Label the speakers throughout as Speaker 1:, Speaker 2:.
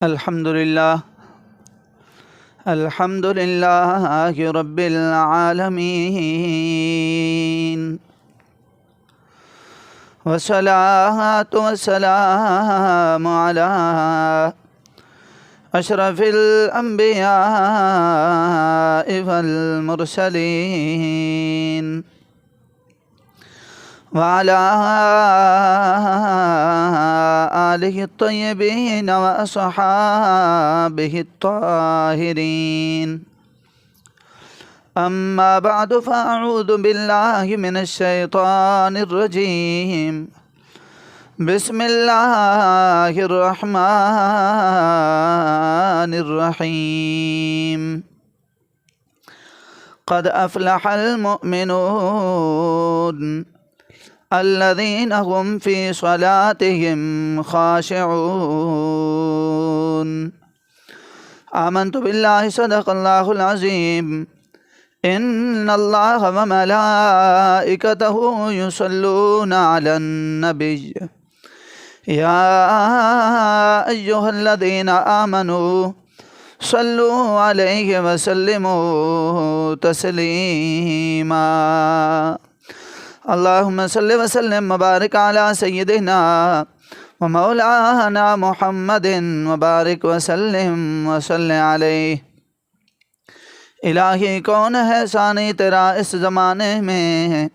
Speaker 1: الحمدللہ رب العالمین والصلاة والسلام علی اشرف الانبیاء والمرسلین وعلى آلہ الطیبین واصحابہ الطاہرین اما بعد فاعوذ باللہ من الشیطان الرجیم بسم اللہ الرحمن الرحیم قد افلح المؤمنون الذين هم في صلاتهم خاشعون آمنت بالله صدق الله العظيم إن الله وملائكته يصلون على النبي يا أيها الذين آمنوا صلوا عليه وسلموا تسليما اللهم صل وسلم وبارك على سيدنا ومولانا محمد وبارك وسلم وصل عليه الہی کون ہے ثانی تیرا اس زمانے میں،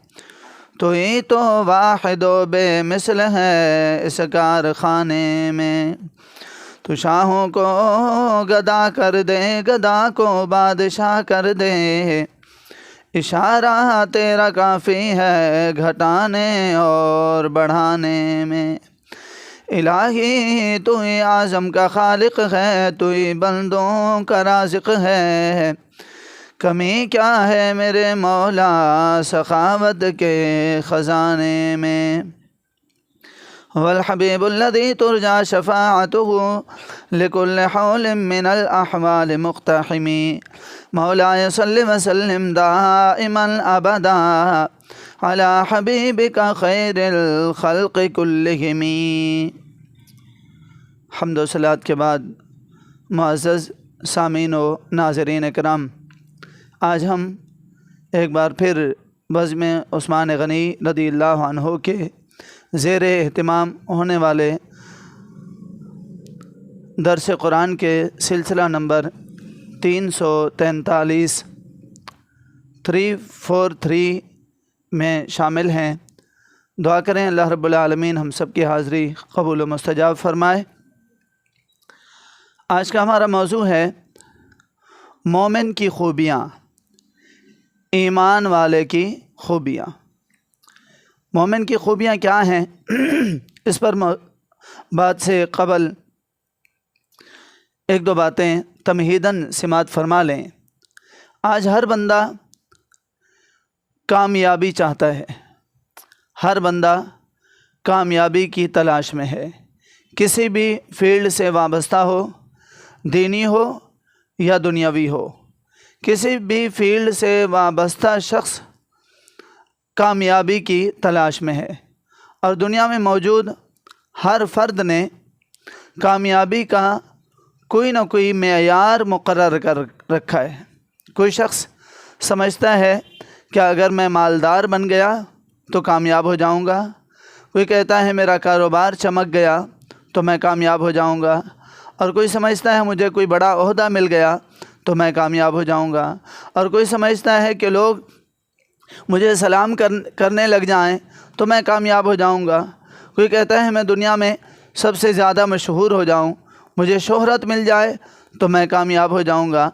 Speaker 1: تو ہی تو واحد و بے مثل ہے اس کارخانے میں، تو شاہوں کو گدا کر دے، گدا کو بادشاہ کر دے، اشارہ تیرا کافی ہے گھٹانے اور بڑھانے میں۔ الہی تو ہی اعظم کا خالق ہے، تو ہی بندوں کا رازق ہے، کمی کیا ہے میرے مولا سخاوت کے خزانے میں۔ والحبیب الذی ترجا شفاعته لكل حول من الاحوال مقتحم مولاي صل وسلم دائما ابدا على حبیبک خیر الخلق كلهم۔ حمد و صلوات کے بعد معزز سامعین و ناظرین کرام، آج ہم ایک بار پھر بزم عثمان غنی رضی اللہ عنہ کے زیر اہتمام ہونے والے درس قرآن کے سلسلہ نمبر 343 میں شامل ہیں۔ دعا کریں اللہ رب العالمین ہم سب کی حاضری قبول و مستجاب فرمائے۔ آج کا ہمارا موضوع ہے مومن کی خوبیاں، ایمان والے کی خوبیاں۔ مومن کی خوبیاں کیا ہیں، اس پر بات سے قبل ایک دو باتیں تمہیداً سماعت فرما لیں۔ آج ہر بندہ کامیابی چاہتا ہے، ہر بندہ کامیابی کی تلاش میں ہے، کسی بھی فیلڈ سے وابستہ ہو، دینی ہو یا دنیاوی ہو، کسی بھی فیلڈ سے وابستہ شخص کامیابی کی تلاش میں ہے، اور دنیا میں موجود ہر فرد نے کامیابی کا کوئی نہ کوئی معیار مقرر کر رکھا ہے۔ کوئی شخص سمجھتا ہے کہ اگر میں مالدار بن گیا تو کامیاب ہو جاؤں گا، کوئی کہتا ہے میرا کاروبار چمک گیا تو میں کامیاب ہو جاؤں گا، اور کوئی سمجھتا ہے مجھے کوئی بڑا عہدہ مل گیا تو میں کامیاب ہو جاؤں گا، اور کوئی سمجھتا ہے کہ لوگ مجھے سلام کرنے لگ جائیں تو میں کامیاب ہو جاؤں گا، کوئی کہتا ہے میں دنیا میں سب سے زیادہ مشہور ہو جاؤں، مجھے شہرت مل جائے تو میں کامیاب ہو جاؤں گا۔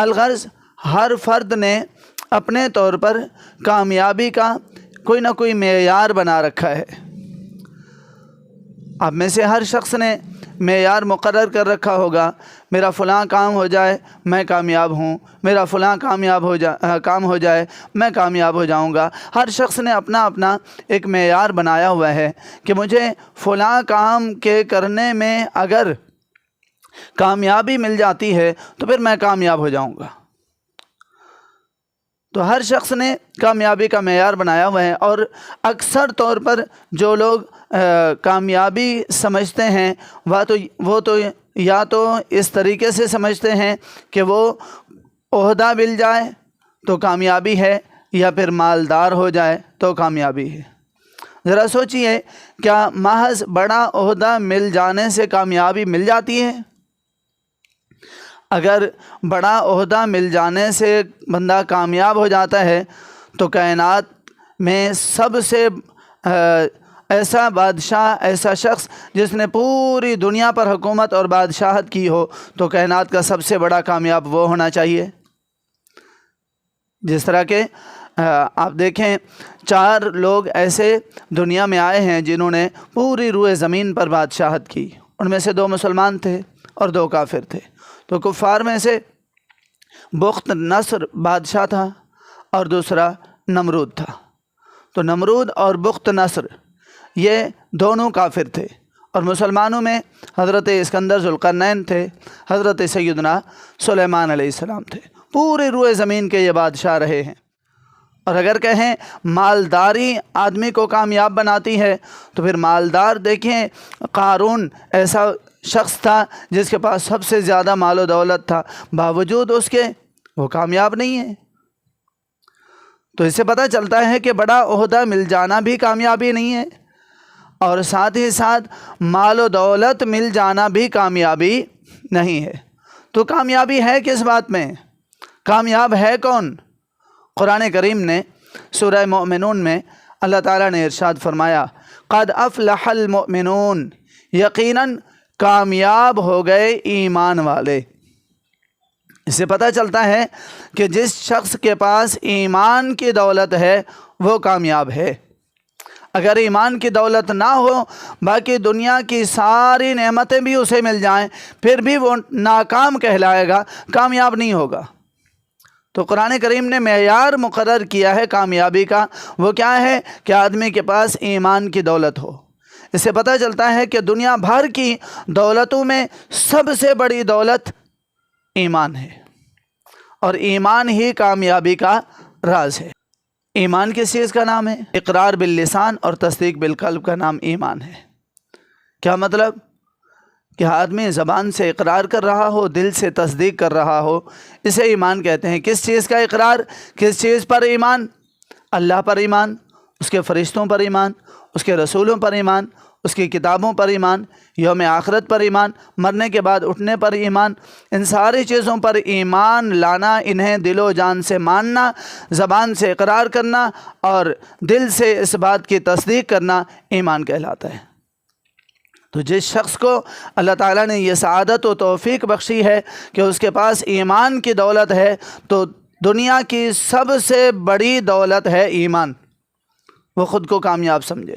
Speaker 1: الغرض ہر فرد نے اپنے طور پر کامیابی کا کوئی نہ کوئی معیار بنا رکھا ہے۔ اب میں سے ہر شخص نے معیار مقرر کر رکھا ہوگا، میرا فلاں کام ہو جائے میں کامیاب ہوں، میرا فلاں کام ہو جائے میں کامیاب ہو جاؤں گا۔ ہر شخص نے اپنا اپنا ایک معیار بنایا ہوا ہے کہ مجھے فلاں کام کے کرنے میں اگر کامیابی مل جاتی ہے تو پھر میں کامیاب ہو جاؤں گا۔ تو ہر شخص نے کامیابی کا معیار بنایا ہوا ہے، اور اکثر طور پر جو لوگ کامیابی سمجھتے ہیں وہ تو یا تو اس طریقے سے سمجھتے ہیں کہ وہ عہدہ مل جائے تو کامیابی ہے، یا پھر مالدار ہو جائے تو کامیابی ہے۔ ذرا سوچئے، کیا محض بڑا عہدہ مل جانے سے کامیابی مل جاتی ہے؟ اگر بڑا عہدہ مل جانے سے بندہ کامیاب ہو جاتا ہے تو کائنات میں سب سے ایسا بادشاہ، ایسا شخص جس نے پوری دنیا پر حکومت اور بادشاہت کی ہو، تو کائنات کا سب سے بڑا کامیاب وہ ہونا چاہیے۔ جس طرح کہ آپ دیکھیں 4 لوگ ایسے دنیا میں آئے ہیں جنہوں نے پوری روئے زمین پر بادشاہت کی، ان میں سے 2 مسلمان تھے اور 2 کافر تھے۔ تو کفار میں سے بخت نصر بادشاہ تھا اور دوسرا نمرود تھا۔ تو نمرود اور بخت نصر یہ دونوں کافر تھے، اور مسلمانوں میں حضرت اسکندر ذوالقرنین تھے، حضرت سیدنا سلیمان علیہ السلام تھے۔ پورے روئے زمین کے یہ بادشاہ رہے ہیں۔ اور اگر کہیں مالداری آدمی کو کامیاب بناتی ہے تو پھر مالدار دیکھیں، قارون ایسا شخص تھا جس کے پاس سب سے زیادہ مال و دولت تھا، باوجود اس کے وہ کامیاب نہیں ہے۔ تو اس سے پتہ چلتا ہے کہ بڑا عہدہ مل جانا بھی کامیابی نہیں ہے، اور ساتھ ہی ساتھ مال و دولت مل جانا بھی کامیابی نہیں ہے۔ تو کامیابی ہے کس بات میں؟ کامیاب ہے کون؟ قرآن کریم نے سورہ مومنون میں اللہ تعالیٰ نے ارشاد فرمایا، قد افلح المؤمنون، یقیناً کامیاب ہو گئے ایمان والے۔ اس سے پتہ چلتا ہے کہ جس شخص کے پاس ایمان کی دولت ہے وہ کامیاب ہے۔ اگر ایمان کی دولت نہ ہو، باقی دنیا کی ساری نعمتیں بھی اسے مل جائیں، پھر بھی وہ ناکام کہلائے گا، کامیاب نہیں ہوگا۔ تو قرآن کریم نے معیار مقرر کیا ہے کامیابی کا، وہ کیا ہے کہ آدمی کے پاس ایمان کی دولت ہو۔ اس سے پتہ چلتا ہے کہ دنیا بھر کی دولتوں میں سب سے بڑی دولت ایمان ہے، اور ایمان ہی کامیابی کا راز ہے۔ ایمان کس چیز کا نام ہے؟ اقرار باللسان اور تصدیق بالقلب کا نام ایمان ہے۔ کیا مطلب؟ کہ آدمی زبان سے اقرار کر رہا ہو، دل سے تصدیق کر رہا ہو، اسے ایمان کہتے ہیں۔ کس چیز کا اقرار؟ کس چیز پر ایمان؟ اللہ پر ایمان، اس کے فرشتوں پر ایمان، اس کے رسولوں پر ایمان، اس کی کتابوں پر ایمان، یوم آخرت پر ایمان، مرنے کے بعد اٹھنے پر ایمان، ان ساری چیزوں پر ایمان لانا، انہیں دل و جان سے ماننا، زبان سے اقرار کرنا اور دل سے اس بات کی تصدیق کرنا ایمان کہلاتا ہے۔ تو جس شخص کو اللہ تعالیٰ نے یہ سعادت و توفیق بخشی ہے کہ اس کے پاس ایمان کی دولت ہے، تو دنیا کی سب سے بڑی دولت ہے ایمان، وہ خود کو کامیاب سمجھے۔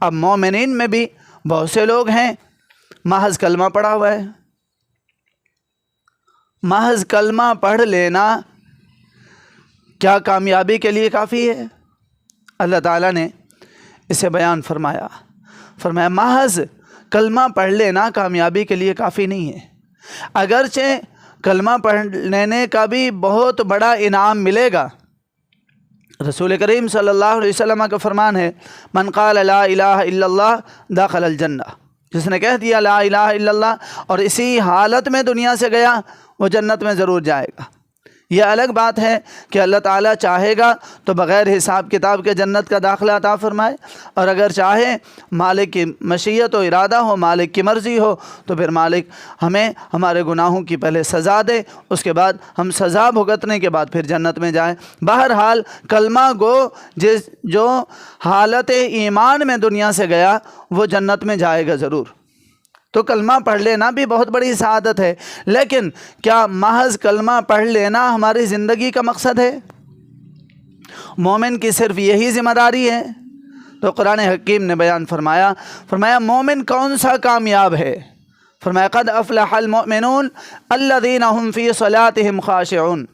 Speaker 1: اب مومنین میں بھی بہت سے لوگ ہیں محض کلمہ پڑھا ہوا ہے۔ محض کلمہ پڑھ لینا کیا کامیابی کے لیے کافی ہے؟ اللہ تعالیٰ نے اسے بیان فرمایا محض کلمہ پڑھ لینا کامیابی کے لیے کافی نہیں ہے۔ اگرچہ کلمہ پڑھ لینے کا بھی بہت بڑا انعام ملے گا۔ رسول کریم صلی اللہ علیہ وسلم کا فرمان ہے، من قال لا الہ الا اللہ دخل الجنہ، جس نے کہہ دیا لا الہ الا اللہ اور اسی حالت میں دنیا سے گیا، وہ جنت میں ضرور جائے گا۔ یہ الگ بات ہے کہ اللہ تعالیٰ چاہے گا تو بغیر حساب کتاب کے جنت کا داخلہ عطا فرمائے، اور اگر چاہے مالک کی مشیت و ارادہ ہو، مالک کی مرضی ہو، تو پھر مالک ہمیں ہمارے گناہوں کی پہلے سزا دے، اس کے بعد ہم سزا بھگتنے کے بعد پھر جنت میں جائیں۔ بہرحال کلمہ گو جو حالت ایمان میں دنیا سے گیا وہ جنت میں جائے گا ضرور۔ تو کلمہ پڑھ لینا بھی بہت بڑی سعادت ہے، لیکن کیا محض کلمہ پڑھ لینا ہماری زندگی کا مقصد ہے؟ مومن کی صرف یہی ذمہ داری ہے؟ تو قرآن حکیم نے بیان فرمایا مومن کون سا کامیاب ہے؟ فرمایا قد افلح المؤمنون الذین هم فی صلاتهم خاشعون،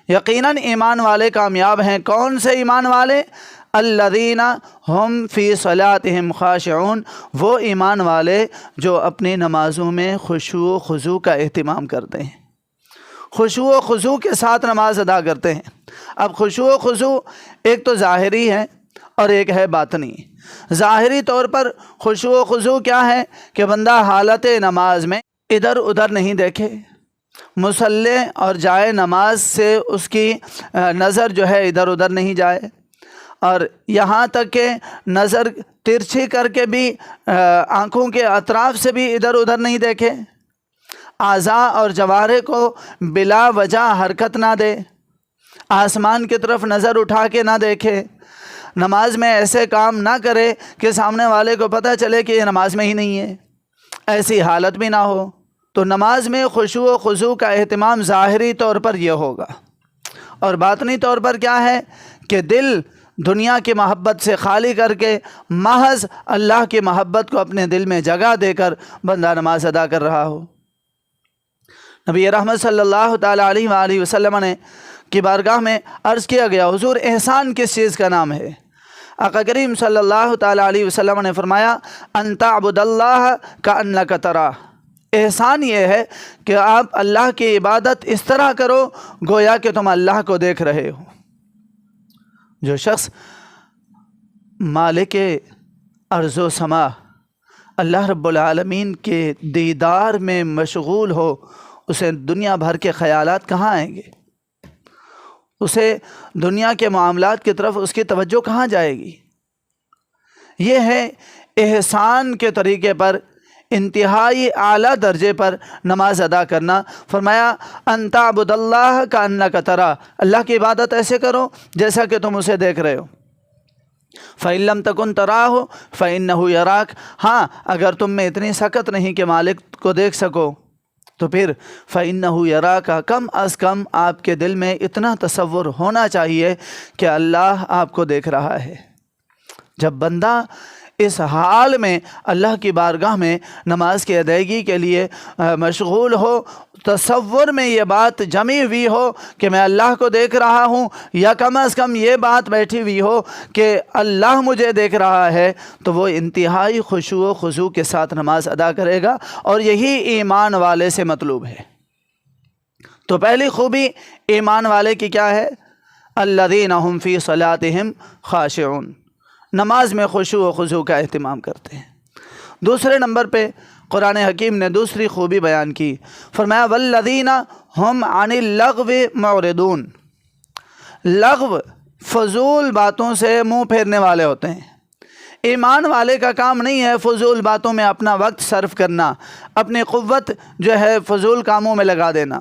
Speaker 1: یقیناً ایمان والے کامیاب ہیں۔ کون سے ایمان والے؟ الذین هم فی صلاتهم خاشعون، وہ ایمان والے جو اپنی نمازوں میں خشوع و خضوع کا اہتمام کرتے ہیں، خشوع و خضوع کے ساتھ نماز ادا کرتے ہیں۔ اب خشوع و خضوع ایک تو ظاہری ہے اور ایک ہے باطنی۔ ظاہری طور پر خشوع و خضوع کیا ہے کہ بندہ حالت نماز میں ادھر ادھر نہیں دیکھے، مصلی اور جائے نماز سے اس کی نظر جو ہے ادھر ادھر نہیں جائے، اور یہاں تک کہ نظر ترچھی کر کے بھی آنکھوں کے اطراف سے بھی ادھر ادھر نہیں دیکھے، اعضاء اور جوارح کو بلا وجہ حرکت نہ دے، آسمان کی طرف نظر اٹھا کے نہ دیکھے، نماز میں ایسے کام نہ کرے کہ سامنے والے کو پتہ چلے کہ یہ نماز میں ہی نہیں ہے، ایسی حالت بھی نہ ہو۔ تو نماز میں خشوع و خضوع کا اہتمام ظاہری طور پر یہ ہوگا، اور باطنی طور پر کیا ہے کہ دل دنیا کی محبت سے خالی کر کے محض اللہ کی محبت کو اپنے دل میں جگہ دے کر بندہ نماز ادا کر رہا ہو۔ نبی رحمت صلی اللہ تعالیٰ علیہ وآلہ وسلم نے کی بارگاہ میں عرض کیا گیا، حضور احسان کس چیز کا نام ہے؟ آقا کریم صلی اللہ تعالیٰ علیہ وسلم نے فرمایا، ان تعبد اللہ کأنک تراہ، احسان یہ ہے کہ آپ اللہ کی عبادت اس طرح کرو گویا کہ تم اللہ کو دیکھ رہے ہو۔ جو شخص مالک ارض و سما اللہ رب العالمین کے دیدار میں مشغول ہو، اسے دنیا بھر کے خیالات کہاں آئیں گے؟ اسے دنیا کے معاملات کی طرف اس کی توجہ کہاں جائے گی؟ یہ ہے احسان کے طریقے پر انتہائی اعلیٰ درجے پر نماز ادا کرنا۔ فرمایا ان تعبد اللہ کأنک تراہ، اللہ کی عبادت ایسے کرو جیسا کہ تم اسے دیکھ رہے ہو۔ فإن لم تکن تراہ فإنہ یراک، ہاں اگر تم میں اتنی سکت نہیں کہ مالک کو دیکھ سکو تو پھر فإنہ یراک، کم از کم آپ کے دل میں اتنا تصور ہونا چاہیے کہ اللہ آپ کو دیکھ رہا ہے۔ جب بندہ اس حال میں اللہ کی بارگاہ میں نماز کی ادائیگی کے لیے مشغول ہو، تصور میں یہ بات جمی ہوئی ہو کہ میں اللہ کو دیکھ رہا ہوں، یا کم از کم یہ بات بیٹھی ہوئی ہو کہ اللہ مجھے دیکھ رہا ہے، تو وہ انتہائی خشوع و خضوع کے ساتھ نماز ادا کرے گا، اور یہی ایمان والے سے مطلوب ہے۔ تو پہلی خوبی ایمان والے کی کیا ہے؟ الذین هم فی صلاتہم خاشعون، نماز میں خشوع و خضوع کا اہتمام کرتے ہیں۔ دوسرے نمبر پہ قرآن حکیم نے دوسری خوبی بیان کی، فرمایا والذین هم عن اللغو معرضون، لغو فضول باتوں سے منہ پھیرنے والے ہوتے ہیں۔ ایمان والے کا کام نہیں ہے فضول باتوں میں اپنا وقت صرف کرنا، اپنی قوت جو ہے فضول کاموں میں لگا دینا۔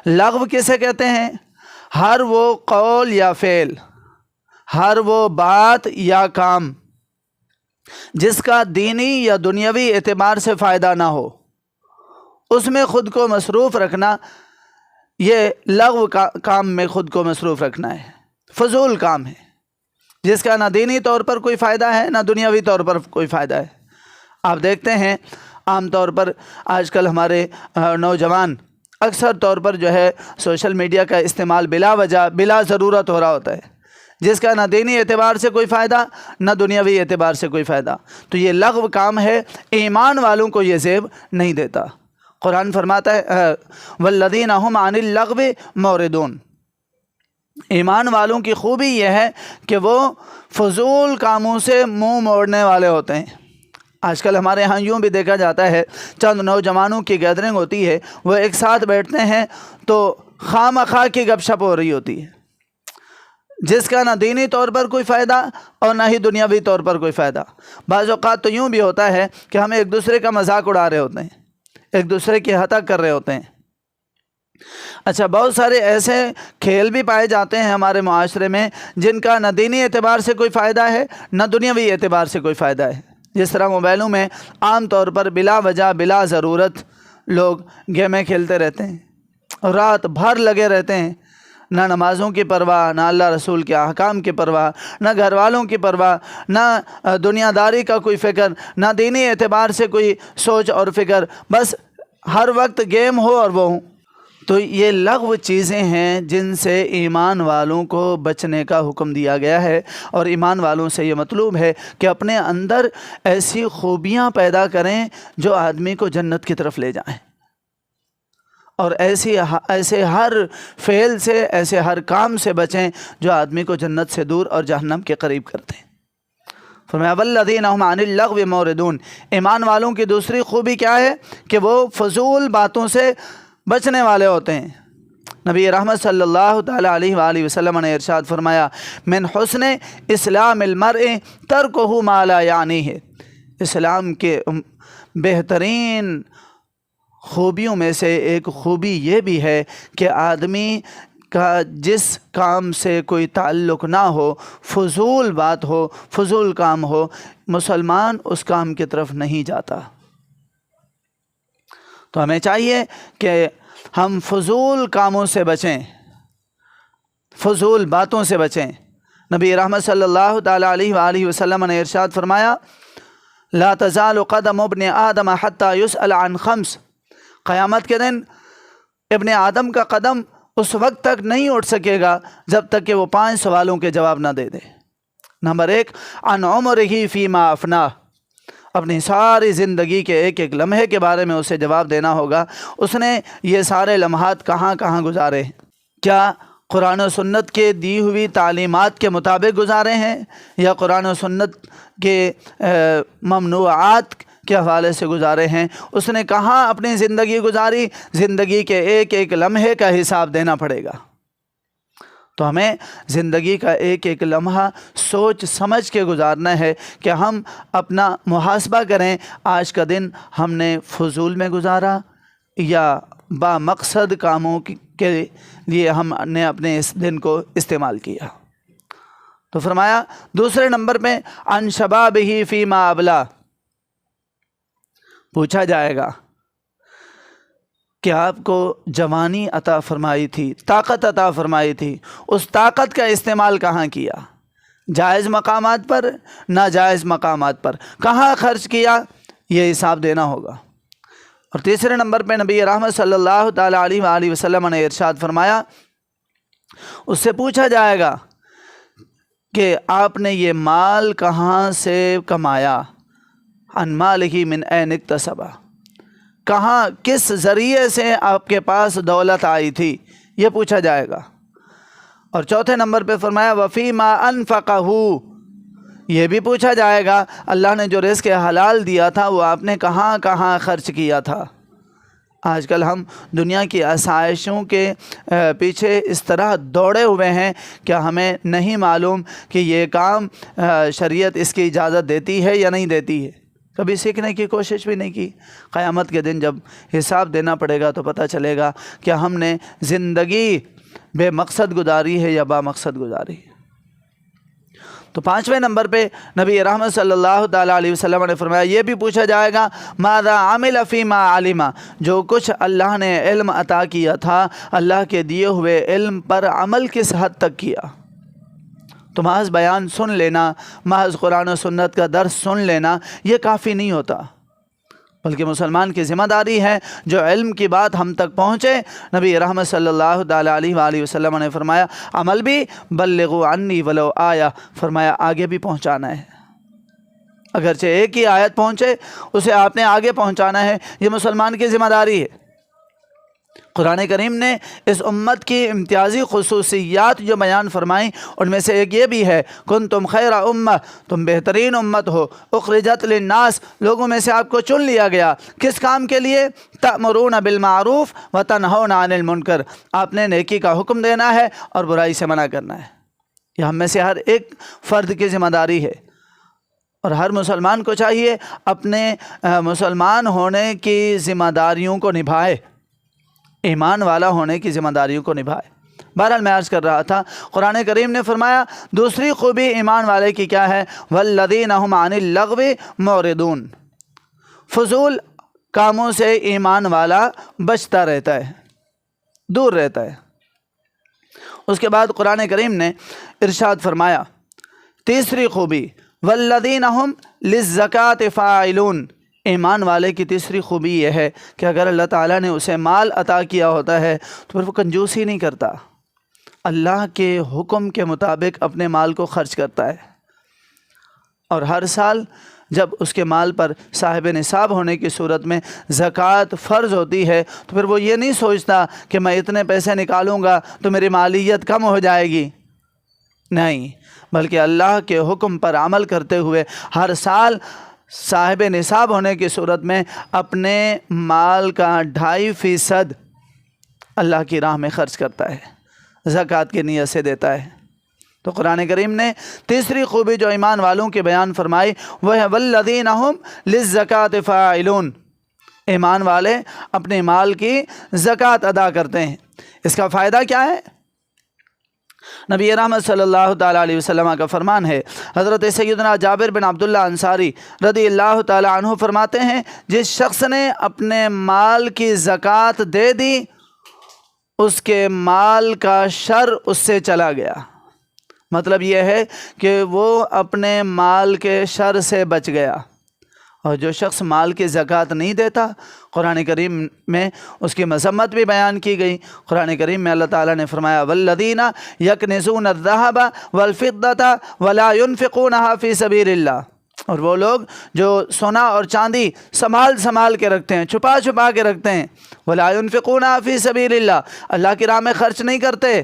Speaker 1: لغو کسے کہتے ہیں؟ ہر وہ قول یا فعل، ہر وہ بات یا کام جس کا دینی یا دنیاوی اعتبار سے فائدہ نہ ہو، اس میں خود کو مصروف رکھنا، یہ لغو کام میں خود کو مصروف رکھنا ہے، فضول کام ہے جس کا نہ دینی طور پر کوئی فائدہ ہے نہ دنیاوی طور پر کوئی فائدہ ہے۔ آپ دیکھتے ہیں عام طور پر آج کل ہمارے نوجوان اکثر طور پر جو ہے سوشل میڈیا کا استعمال بلا وجہ بلا ضرورت ہو رہا ہوتا ہے، جس کا نہ دینی اعتبار سے کوئی فائدہ نہ دنیاوی اعتبار سے کوئی فائدہ، تو یہ لغو کام ہے، ایمان والوں کو یہ زیب نہیں دیتا۔ قرآن فرماتا ہے والذین هم عن اللغو معرضون، ایمان والوں کی خوبی یہ ہے کہ وہ فضول کاموں سے منہ موڑنے والے ہوتے ہیں۔ آج کل ہمارے ہاں یوں بھی دیکھا جاتا ہے، چند نوجوانوں کی گیدرنگ ہوتی ہے، وہ ایک ساتھ بیٹھتے ہیں تو خواہ مخواہ کی گپ شپ ہو رہی ہوتی ہے، جس کا نہ دینی طور پر کوئی فائدہ اور نہ ہی دنیاوی طور پر کوئی فائدہ۔ بعض اوقات تو یوں بھی ہوتا ہے کہ ہم ایک دوسرے کا مذاق اڑا رہے ہوتے ہیں، ایک دوسرے کی ہتک کر رہے ہوتے ہیں۔ اچھا، بہت سارے ایسے کھیل بھی پائے جاتے ہیں ہمارے معاشرے میں جن کا نہ دینی اعتبار سے کوئی فائدہ ہے نہ دنیاوی اعتبار سے کوئی فائدہ ہے، جس طرح موبائلوں میں عام طور پر بلا وجہ بلا ضرورت لوگ گیمیں کھیلتے رہتے ہیں، رات بھر لگے رہتے ہیں، نہ نمازوں کی پرواہ، نہ اللہ رسول کے احکام کی پرواہ، نہ گھر والوں کی پرواہ، نہ دنیا داری کا کوئی فکر، نہ دینی اعتبار سے کوئی سوچ اور فکر، بس ہر وقت گیم ہو اور وہ ہوں۔ تو یہ لغو چیزیں ہیں جن سے ایمان والوں کو بچنے کا حکم دیا گیا ہے، اور ایمان والوں سے یہ مطلوب ہے کہ اپنے اندر ایسی خوبیاں پیدا کریں جو آدمی کو جنت کی طرف لے جائیں، اور ایسے ہر فعل سے، ایسے ہر کام سے بچیں جو آدمی کو جنت سے دور اور جہنم کے قریب کرتے ہیں۔ فرمایا والذین هم عن اللغو معرضون، ایمان والوں کی دوسری خوبی کیا ہے کہ وہ فضول باتوں سے بچنے والے ہوتے ہیں۔ نبی رحمت صلی اللہ تعالیٰ علیہ وآلہ وسلم نے ارشاد فرمایا من حسن اسلام المرء ترکہ ما لا یعنیہ، اسلام کے بہترین خوبیوں میں سے ایک خوبی یہ بھی ہے کہ آدمی کا جس کام سے کوئی تعلق نہ ہو، فضول بات ہو، فضول کام ہو، مسلمان اس کام کی طرف نہیں جاتا۔ تو ہمیں چاہیے کہ ہم فضول کاموں سے بچیں، فضول باتوں سے بچیں۔ نبی رحمت صلی اللہ تعالیٰ علیہ وآلہ وسلم نے ارشاد فرمایا لا تزال قدم ابن آدم حتی یسأل عن خمس، قیامت کے دن ابن آدم کا قدم اس وقت تک نہیں اٹھ سکے گا جب تک کہ وہ 5 سوالوں کے جواب نہ دے دے۔ نمبر 1 عن عمرہ فیما افناہ، اپنی ساری زندگی کے ایک ایک لمحے کے بارے میں اسے جواب دینا ہوگا۔ اس نے یہ سارے لمحات کہاں کہاں گزارے، کیا قرآن و سنت کے دی ہوئی تعلیمات کے مطابق گزارے ہیں یا قرآن و سنت کے ممنوعات کے حوالے سے گزارے ہیں، اس نے کہاں اپنی زندگی گزاری، زندگی کے ایک ایک لمحے کا حساب دینا پڑے گا۔ تو ہمیں زندگی کا ایک ایک لمحہ سوچ سمجھ کے گزارنا ہے کہ ہم اپنا محاسبہ کریں، آج کا دن ہم نے فضول میں گزارا یا با مقصد کاموں کے لیے ہم نے اپنے اس دن کو استعمال کیا۔ تو فرمایا دوسرے نمبر پہ عن شبابہ فیما ابلا، پوچھا جائے گا کہ آپ کو جوانی عطا فرمائی تھی، طاقت عطا فرمائی تھی، اس طاقت کا استعمال کہاں کیا، جائز مقامات پر، ناجائز مقامات پر، کہاں خرچ کیا، یہ حساب دینا ہوگا۔ اور تیسرے نمبر پہ نبی رحمت صلی اللہ تعالیٰ علیہ وآلہ وسلم نے ارشاد فرمایا اس سے پوچھا جائے گا کہ آپ نے یہ مال کہاں سے کمایا، عن مالہ من این اکتسبہ، کہاں کس ذریعے سے آپ کے پاس دولت آئی تھی، یہ پوچھا جائے گا۔ اور چوتھے نمبر پہ فرمایا وفیما انفقہ، یہ بھی پوچھا جائے گا اللہ نے جو رزق حلال دیا تھا وہ آپ نے کہاں کہاں خرچ کیا تھا۔ آج کل ہم دنیا کی آسائشوں کے پیچھے اس طرح دوڑے ہوئے ہیں کہ ہمیں نہیں معلوم کہ یہ کام شریعت اس کی اجازت دیتی ہے یا نہیں دیتی ہے، کبھی سیکھنے کی کوشش بھی نہیں کی۔ قیامت کے دن جب حساب دینا پڑے گا تو پتہ چلے گا کہ ہم نے زندگی بے مقصد گزاری ہے یا با مقصد گزاری ہے۔ تو 5ویں نمبر پہ نبی رحمت صلی اللہ تعالیٰ علیہ وسلم نے فرمایا یہ بھی پوچھا جائے گا ماذا عمل فیما علم، جو کچھ اللہ نے علم عطا کیا تھا، اللہ کے دیے ہوئے علم پر عمل کس حد تک کیا۔ تو محض بیان سن لینا، محض قرآن و سنت کا درس سن لینا یہ کافی نہیں ہوتا، بلکہ مسلمان کی ذمہ داری ہے جو علم کی بات ہم تک پہنچے۔ نبی رحمت صلی اللہ تعالیٰ علیہ وآلہ وسلم نے فرمایا عمل بھی بلغوا عنی ولو آیا، فرمایا آگے بھی پہنچانا ہے، اگرچہ ایک ہی آیت پہنچے اسے آپ نے آگے پہنچانا ہے، یہ مسلمان کی ذمہ داری ہے۔ قرآن کریم نے اس امت کی امتیازی خصوصیات جو بیان فرمائیں ان میں سے ایک یہ بھی ہے کنتم خیر امہ، تم بہترین امت ہو، اخرجت للناس، لوگوں میں سے آپ کو چن لیا گیا، کس کام کے لیے؟ تأمرون بالمعروف وتنہون عن المنکر، آپ نے نیکی کا حکم دینا ہے اور برائی سے منع کرنا ہے۔ یہ ہم میں سے ہر ایک فرد کی ذمہ داری ہے، اور ہر مسلمان کو چاہیے اپنے مسلمان ہونے کی ذمہ داریوں کو نبھائے، ایمان والا ہونے کی ذمہ داریوں کو نبھائے۔ بہرحال میں عرض کر رہا تھا قرآن کریم نے فرمایا دوسری خوبی ایمان والے کی کیا ہے؟ والذین هم عن اللغو معرضون، فضول کاموں سے ایمان والا بچتا رہتا ہے، دور رہتا ہے۔ اس کے بعد قرآن کریم نے ارشاد فرمایا تیسری خوبی والذین هم للزکاة فاعلون، ایمان والے کی تیسری خوبی یہ ہے کہ اگر اللہ تعالیٰ نے اسے مال عطا کیا ہوتا ہے تو پھر وہ کنجوسی نہیں کرتا، اللہ کے حکم کے مطابق اپنے مال کو خرچ کرتا ہے، اور ہر سال جب اس کے مال پر صاحب نصاب ہونے کی صورت میں زکوٰۃ فرض ہوتی ہے تو پھر وہ یہ نہیں سوچتا کہ میں اتنے پیسے نکالوں گا تو میری مالیت کم ہو جائے گی، نہیں، بلکہ اللہ کے حکم پر عمل کرتے ہوئے ہر سال صاحب نصاب ہونے کی صورت میں اپنے مال کا 2.5% اللہ کی راہ میں خرچ کرتا ہے، زکوٰۃ کی نیت سے دیتا ہے۔ تو قرآن کریم نے تیسری خوبی جو ایمان والوں کی بیان فرمائی وہ ہے والذین ہم للزکاۃ فاعلون، ایمان والے اپنے مال کی زکوٰۃ ادا کرتے ہیں۔ اس کا فائدہ کیا ہے؟ نبی رحمت صلی اللہ تعالیٰ علیہ وسلم کا فرمان ہے، حضرت سیدنا جابر بن عبداللہ انصاری رضی اللہ تعالیٰ عنہ فرماتے ہیں، جس شخص نے اپنے مال کی زکوٰۃ دے دی اس کے مال کا شر اس سے چلا گیا۔ مطلب یہ ہے کہ وہ اپنے مال کے شر سے بچ گیا۔ اور جو شخص مال کی زکوٰۃ نہیں دیتا، قرآن کریم میں اس کی مذمت بھی بیان کی گئی۔ قرآن کریم میں اللہ تعالیٰ نے فرمایا والذین یکنزون الذہب والفضة ولا ينفقونها فی سبیل اللہ، اور وہ لوگ جو سونا اور چاندی سنبھال کے رکھتے ہیں، چھپا کے رکھتے ہیں، ولا ينفقونها فی سبیل اللہ، اللہ کی راہ میں خرچ نہیں کرتے،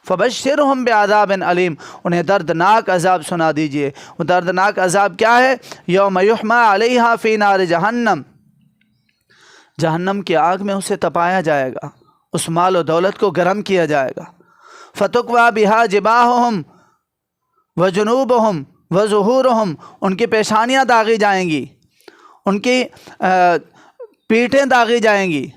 Speaker 1: فبشرہم بعذاب علیم، انہیں دردناک عذاب سنا دیجئے۔ وہ دردناک عذاب کیا ہے؟ یوم یحمیٰ علیہا فی نار جہنم، جہنم کی آگ میں اسے تپایا جائے گا، اس مال و دولت کو گرم کیا جائے گا۔ فتکویٰ بہا جباہہم وجنوبہم وظہورہم، ان کی پیشانیاں داغی جائیں گی، ان کی پیٹھیں داغی جائیں گی،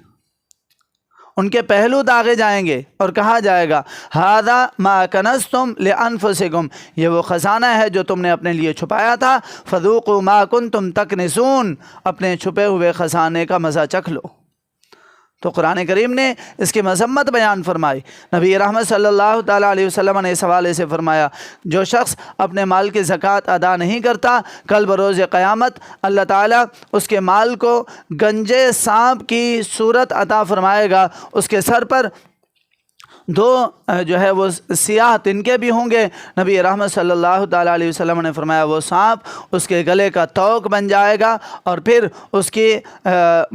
Speaker 1: ان کے پہلو داغے جائیں گے، اور کہا جائے گا ھذا ما کنزتم لانفسکم، یہ وہ خزانہ ہے جو تم نے اپنے لیے چھپایا تھا، فذوقوا ما کنتم تکنزون، اپنے چھپے ہوئے خزانے کا مزہ چکھ لو۔ تو قرآن کریم نے اس کی مذمت بیان فرمائی۔ نبی رحمت صلی اللہ تعالیٰ علیہ وسلم نے اس حوالے سے فرمایا، جو شخص اپنے مال کی زکوٰۃ ادا نہیں کرتا، کل بروز قیامت اللہ تعالیٰ اس کے مال کو گنجے سانپ کی صورت عطا فرمائے گا، اس کے سر پر 2 جو ہے وہ سیاہ تنکے بھی ہوں گے۔ نبی رحمت صلی اللہ تعالیٰ علیہ وسلم نے فرمایا وہ سانپ اس کے گلے کا توق بن جائے گا، اور پھر اس کی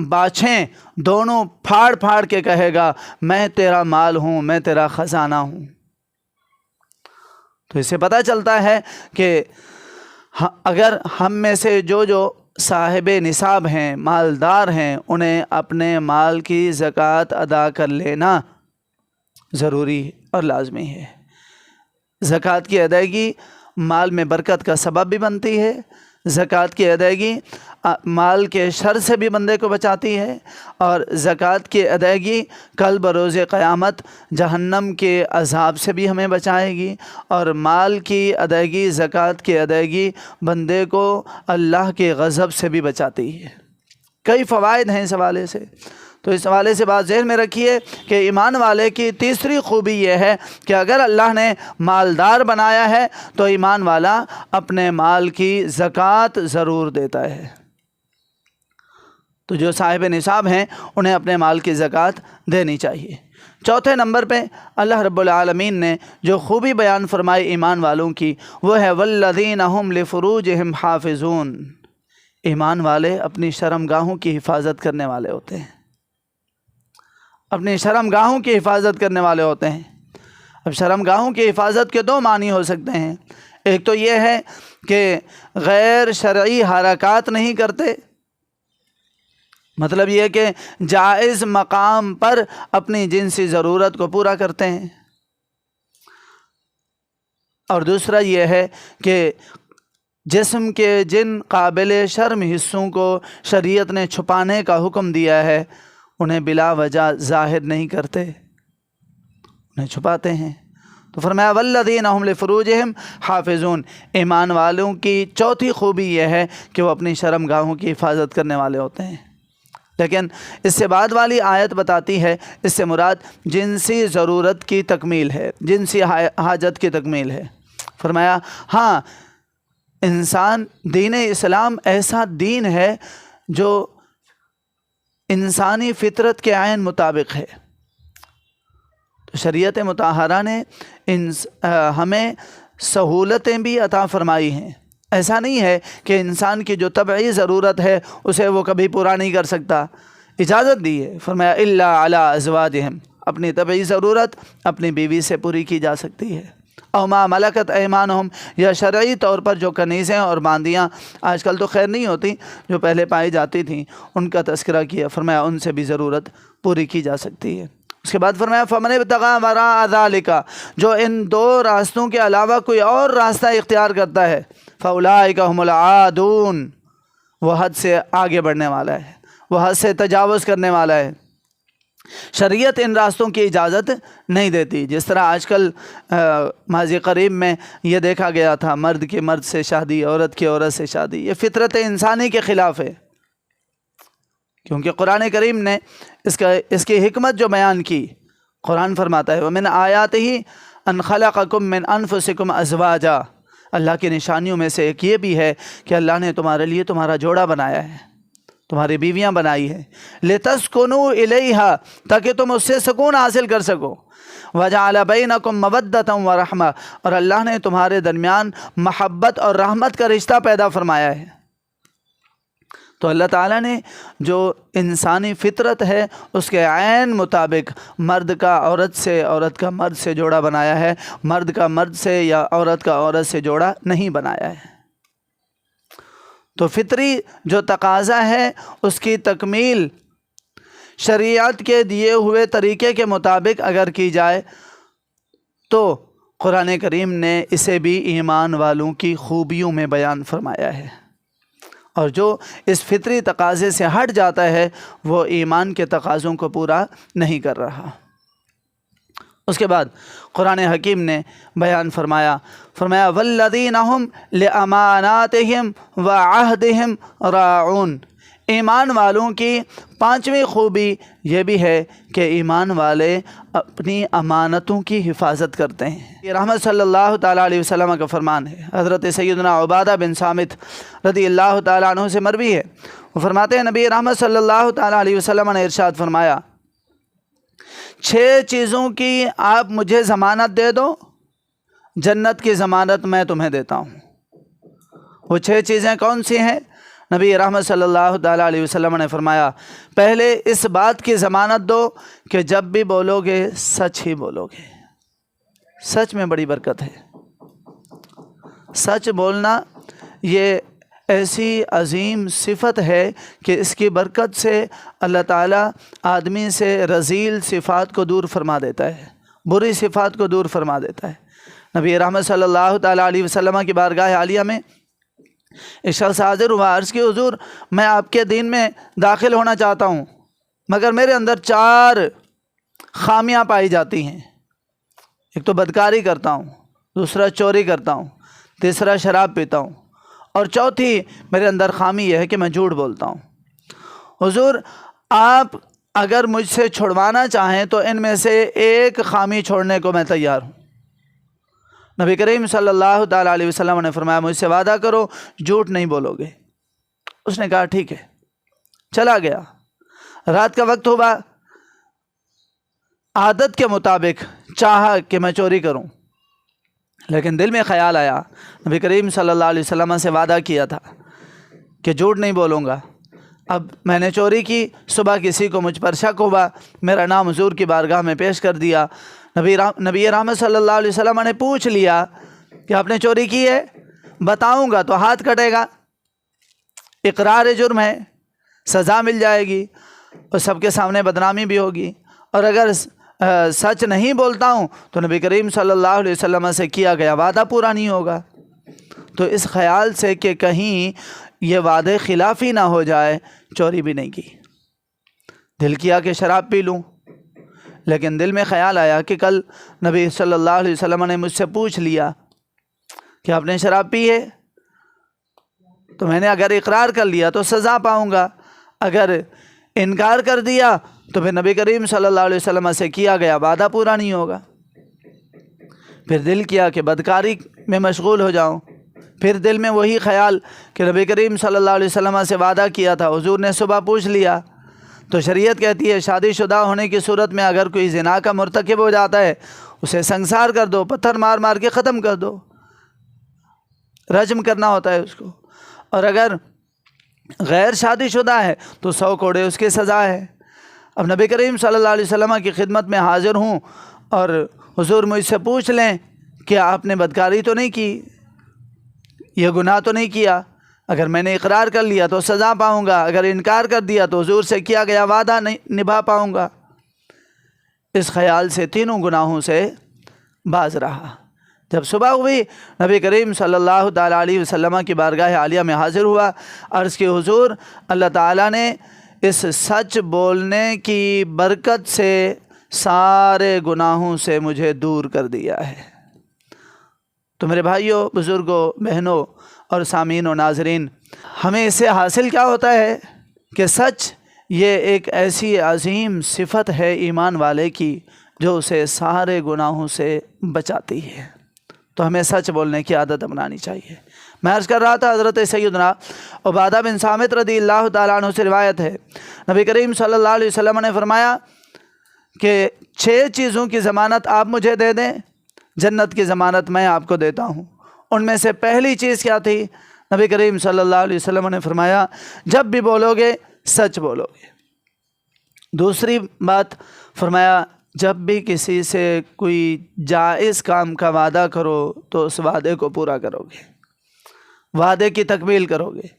Speaker 1: باچھیں دونوں پھاڑ کے کہے گا میں تیرا مال ہوں، میں تیرا خزانہ ہوں۔ تو اس سے پتہ چلتا ہے کہ اگر ہم میں سے جو صاحب نصاب ہیں، مالدار ہیں، انہیں اپنے مال کی زکوٰۃ ادا کر لینا ضروری اور لازمی ہے۔ زکوٰۃ کی ادائیگی مال میں برکت کا سبب بھی بنتی ہے، زکوٰۃ کی ادائیگی مال کے شر سے بھی بندے کو بچاتی ہے، اور زکوٰۃ کی ادائیگی کل بروز قیامت جہنم کے عذاب سے بھی ہمیں بچائے گی، اور مال کی ادائیگی، زکوٰۃ کی ادائیگی بندے کو اللہ کے غضب سے بھی بچاتی ہے۔ کئی فوائد ہیں اس حوالے سے، تو اس حوالے سے بات ذہن میں رکھیے کہ ایمان والے کی تیسری خوبی یہ ہے کہ اگر اللہ نے مالدار بنایا ہے تو ایمان والا اپنے مال کی زکوٰۃ ضرور دیتا ہے۔ تو جو صاحب نصاب ہیں انہیں اپنے مال کی زکوٰۃ دینی چاہیے۔ چوتھے نمبر پہ اللہ رب العالمین نے جو خوبی بیان فرمائی ایمان والوں کی وہ ہے والذین ہم لفروجہم حافظون، ایمان والے اپنی شرمگاہوں کی حفاظت کرنے والے ہوتے ہیں، اپنی شرمگاہوں کی حفاظت کرنے والے ہوتے ہیں۔ اب شرمگاہوں کی حفاظت کے 2 معنی ہو سکتے ہیں، ایک تو یہ ہے کہ غیر شرعی حرکات نہیں کرتے، مطلب یہ کہ جائز مقام پر اپنی جنسی ضرورت کو پورا کرتے ہیں، اور دوسرا یہ ہے کہ جسم کے جن قابل شرم حصوں کو شریعت نے چھپانے کا حکم دیا ہے انہیں بلا وجہ ظاہر نہیں کرتے، انہیں چھپاتے ہیں۔ تو فرمایا والذین ہم لفروجہم حافظون، ایمان والوں کی چوتھی خوبی یہ ہے کہ وہ اپنی شرمگاہوں کی حفاظت کرنے والے ہوتے ہیں۔ لیکن اس سے بعد والی آیت بتاتی ہے اس سے مراد جنسی ضرورت کی تکمیل ہے، جنسی حاجت کی تکمیل ہے۔ فرمایا ہاں، انسان دین اسلام ایسا دین ہے جو انسانی فطرت کے عین مطابق ہے۔ تو شریعت مطہرہ نے ہمیں سہولتیں بھی عطا فرمائی ہیں، ایسا نہیں ہے کہ انسان کی جو طبعی ضرورت ہے اسے وہ کبھی پورا نہیں کر سکتا، اجازت دی ہے۔ فرمایا الا علی ازواجہم، اپنی طبعی ضرورت اپنی بیوی سے پوری کی جا سکتی ہے، او ما ملکت ایمانہم، یا شرعی طور پر جو کنیزیں اور باندیاں آج کل تو خیر نہیں ہوتی، جو پہلے پائی جاتی تھیں، ان کا تذکرہ کیا، فرمایا ان سے بھی ضرورت پوری کی جا سکتی ہے۔ اس کے بعد فرمایا فمن ابتغى وراء ذلك، جو ان دو راستوں کے علاوہ کوئی اور راستہ اختیار کرتا ہے، فاولئک هم العادون، وہ حد سے آگے بڑھنے والا ہے، وہ حد سے تجاوز کرنے والا ہے۔ شریعت ان راستوں کی اجازت نہیں دیتی، جس طرح آج کل ماضی قریب میں یہ دیکھا گیا تھا، مرد کی مرد سے شادی، عورت کی عورت سے شادی، یہ فطرت انسانی کے خلاف ہے، کیونکہ قرآن کریم نے اس کی حکمت جو بیان کی، قرآن فرماتا ہے وَمِنْ آيَاتِهِ أَنْ خَلَقَكُم مِّنْ أَنفُسِكُمْ أَزْوَاجًا، اللہ کی نشانیوں میں سے ایک یہ بھی ہے کہ اللہ نے تمہارے لیے تمہارا جوڑا بنایا ہے، تمہاری بیویاں بنائی ہیں، لِتَسْكُنُوا إِلَيْهَا، تاکہ تم اس سے سکون حاصل کر سکو، وَجَعَلَ بَيْنَكُم مَّوَدَّةً وَرَحْمَةً، اور اللہ نے تمہارے درمیان محبت اور رحمت کا رشتہ پیدا فرمایا ہے۔ تو اللہ تعالیٰ نے جو انسانی فطرت ہے اس کے عین مطابق مرد کا عورت سے، عورت کا مرد سے جوڑا بنایا ہے، مرد کا مرد سے یا عورت کا عورت سے جوڑا نہیں بنایا ہے۔ تو فطری جو تقاضا ہے اس کی تکمیل شریعت کے دیے ہوئے طریقے کے مطابق اگر کی جائے تو قرآن کریم نے اسے بھی ایمان والوں کی خوبیوں میں بیان فرمایا ہے، اور جو اس فطری تقاضے سے ہٹ جاتا ہے وہ ایمان کے تقاضوں کو پورا نہیں کر رہا۔ اس کے بعد قرآن حکیم نے بیان فرمایا والذین ہم لاماناتہم وعہدہم راعون، ایمان والوں کی پانچویں خوبی یہ بھی ہے کہ ایمان والے اپنی امانتوں کی حفاظت کرتے ہیں۔ یہ رحمت صلی اللہ تعالیٰ علیہ وسلم کا فرمان ہے۔ حضرت سیدنا عبادہ بن صامت رضی اللہ تعالیٰ عنہ سے مروی ہے، وہ فرماتے ہیں نبی رحمت صلی اللہ تعالیٰ علیہ وسلم نے ارشاد فرمایا 6 چیزوں کی آپ مجھے ضمانت دے دو، جنت کی ضمانت میں تمہیں دیتا ہوں۔ وہ 6 چیزیں کون سی ہیں؟ نبی رحمت صلی اللہ تعالیٰ علیہ وسلم نے فرمایا پہلے اس بات کی ضمانت دو کہ جب بھی بولو گے سچ ہی بولو گے۔ سچ میں بڑی برکت ہے، سچ بولنا یہ ایسی عظیم صفت ہے کہ اس کی برکت سے اللہ تعالیٰ آدمی سے رذیل صفات کو دور فرما دیتا ہے، بری صفات کو دور فرما دیتا ہے۔ نبی رحمت صلی اللہ تعالیٰ علیہ وسلم کی بارگاہ عالیہ میں ایک شخص حاضر ہوا، عرض کی حضور میں آپ کے دین میں داخل ہونا چاہتا ہوں، مگر میرے اندر 4 خامیاں پائی جاتی ہیں، ایک تو بدکاری کرتا ہوں، دوسرا چوری کرتا ہوں، تیسرا شراب پیتا ہوں، اور چوتھی میرے اندر خامی یہ ہے کہ میں جھوٹ بولتا ہوں۔ حضور آپ اگر مجھ سے چھڑوانا چاہیں تو ان میں سے ایک خامی چھوڑنے کو میں تیار ہوں۔ نبی کریم صلی اللہ تعالیٰ علیہ وسلم نے فرمایا مجھ سے وعدہ کرو جھوٹ نہیں بولو گے۔ اس نے کہا ٹھیک ہے، چلا گیا۔ رات کا وقت ہوا، عادت کے مطابق چاہا کہ میں چوری کروں، لیکن دل میں خیال آیا نبی کریم صلی اللہ علیہ وسلم سے وعدہ کیا تھا کہ جھوٹ نہیں بولوں گا۔ اب میں نے چوری کی، صبح کسی کو مجھ پر شک ہوا، میرا نام حضور کی بارگاہ میں پیش کر دیا۔ نبی رحمت صلی اللہ علیہ وسلم نے پوچھ لیا کہ آپ نے چوری کی ہے؟ بتاؤں گا تو ہاتھ کٹے گا، اقرار جرم ہے، سزا مل جائے گی اور سب کے سامنے بدنامی بھی ہوگی، اور اگر سچ نہیں بولتا ہوں تو نبی کریم صلی اللہ علیہ وسلم سے کیا گیا وعدہ پورا نہیں ہوگا۔ تو اس خیال سے کہ کہیں یہ وعدے خلافی نہ ہو جائے چوری بھی نہیں کی۔ دل کیا کہ شراب پی لوں، لیکن دل میں خیال آیا کہ کل نبی صلی اللہ علیہ وسلم نے مجھ سے پوچھ لیا کہ آپ نے شراب پی ہے، تو میں نے اگر اقرار کر لیا تو سزا پاؤں گا، اگر انکار کر دیا تو پھر نبی کریم صلی اللہ علیہ وسلم سے کیا گیا وعدہ پورا نہیں ہوگا۔ پھر دل کیا کہ بدکاری میں مشغول ہو جاؤں، پھر دل میں وہی خیال کہ نبی کریم صلی اللہ علیہ وسلم سے وعدہ کیا تھا، حضور نے صبح پوچھ لیا۔ تو شریعت کہتی ہے شادی شدہ ہونے کی صورت میں اگر کوئی زنا کا مرتکب ہو جاتا ہے اسے سنسار کر دو، پتھر مار مار کے ختم کر دو، رجم کرنا ہوتا ہے اس کو، اور اگر غیر شادی شدہ ہے تو 100 کوڑے اس کی سزا ہے۔ اب نبی کریم صلی اللہ علیہ وسلم کی خدمت میں حاضر ہوں اور حضور مجھ سے پوچھ لیں کہ آپ نے بدکاری تو نہیں کی، یہ گناہ تو نہیں کیا، اگر میں نے اقرار کر لیا تو سزا پاؤں گا، اگر انکار کر دیا تو حضور سے کیا گیا وعدہ نہیں نبھا پاؤں گا۔ اس خیال سے تینوں گناہوں سے باز رہا۔ جب صبح ہوئی نبی کریم صلی اللہ تعالیٰ علیہ وسلم کی بارگاہ عالیہ میں حاضر ہوا، عرض کی حضور اللہ تعالیٰ نے اس سچ بولنے کی برکت سے سارے گناہوں سے مجھے دور کر دیا ہے۔ تو میرے بھائیوں، بزرگوں، بہنوں اور سامعین و ناظرین، ہمیں اس سے حاصل کیا ہوتا ہے کہ سچ یہ ایک ایسی عظیم صفت ہے ایمان والے کی جو اسے سارے گناہوں سے بچاتی ہے۔ تو ہمیں سچ بولنے کی عادت اپنانی چاہیے۔ میں عرض کر رہا تھا، حضرت سیدنا عبادہ بن صامت رضی اللہ تعالیٰ عنہ سے روایت ہے، نبی کریم صلی اللہ علیہ وسلم نے فرمایا کہ 6 چیزوں کی ضمانت آپ مجھے دے دیں، جنت کی ضمانت میں آپ کو دیتا ہوں۔ ان میں سے پہلی چیز کیا تھی؟ نبی کریم صلی اللہ علیہ وسلم نے فرمایا جب بھی بولو گے سچ بولو گے۔ دوسری بات فرمایا جب بھی کسی سے کوئی جائز کام کا وعدہ کرو تو اس وعدے کو پورا کرو گے، وعدے کی تکمیل کرو گے۔